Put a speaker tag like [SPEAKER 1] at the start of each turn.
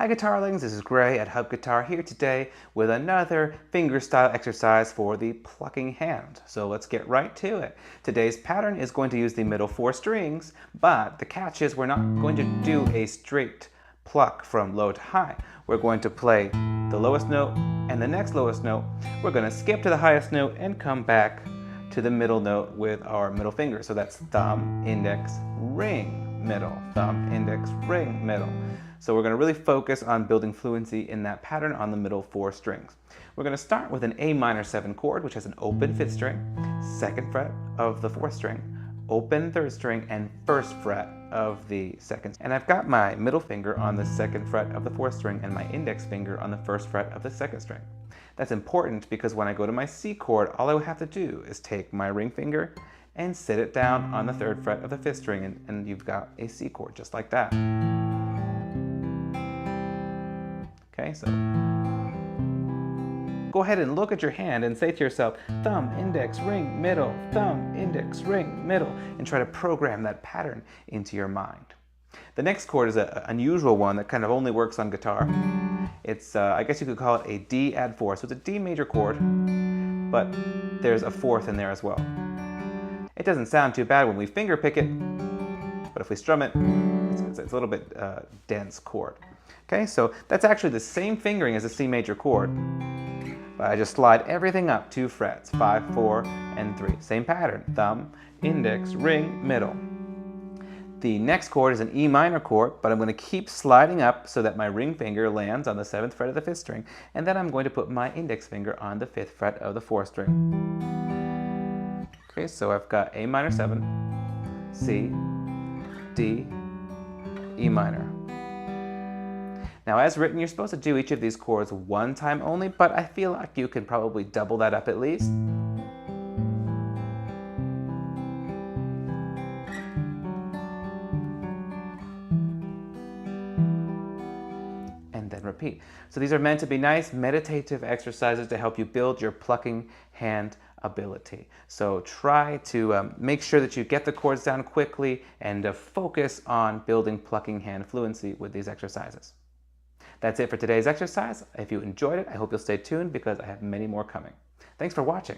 [SPEAKER 1] guitarlings, this is Gray at Hub Guitar here today with another fingerstyle exercise for the plucking hand. So let's get right to it. Today's pattern is going to use the middle 4 strings, but the catch is we're not going to do a straight pluck from low to high. We're going to play the lowest note and the next lowest note. We're going to skip to the highest note and come back to the middle note with our middle finger. So that's thumb, index, ring, middle, thumb, index, ring, middle. So we're going to really focus on building fluency in that pattern on the middle 4 strings. We're going to start with an A minor 7 chord, which has an open 5th string, 2nd fret of the 4th string, open 3rd string, and 1st fret of the 2nd. And I've got my middle finger on the 2nd fret of the 4th string and my index finger on the 1st fret of the 2nd string. That's important because when I go to my C chord, all I would have to do is take my ring finger and sit it down on the 3rd fret of the 5th string, and you've got a C chord just like that. Okay, so go ahead and look at your hand and say to yourself, thumb, index, ring, middle, thumb, index, ring, middle, and try to program that pattern into your mind. The next chord is an unusual one that kind of only works on guitar. It's, I guess you could call it a D add 4. So it's a D major chord, but there's a 4th in there as well. It doesn't sound too bad when we finger pick it, but if we strum it, it's a little bit dense chord. Okay, so that's actually the same fingering as a C major chord, but I just slide everything up 2 frets, 5, 4, and 3. Same pattern, thumb, index, ring, middle. The next chord is an E minor chord, but I'm going to keep sliding up so that my ring finger lands on the 7th fret of the 5th string, and then I'm going to put my index finger on the 5th fret of the 4th string. Okay, so I've got A minor 7, C, D, E minor. Now, as written, you're supposed to do each of these chords one time only, but I feel like you can probably double that up at least. And then repeat. So these are meant to be nice meditative exercises to help you build your plucking hand ability. So try to make sure that you get the chords down quickly and focus on building plucking hand fluency with these exercises. That's it for today's exercise. If you enjoyed it, I hope you'll stay tuned because I have many more coming. Thanks for watching.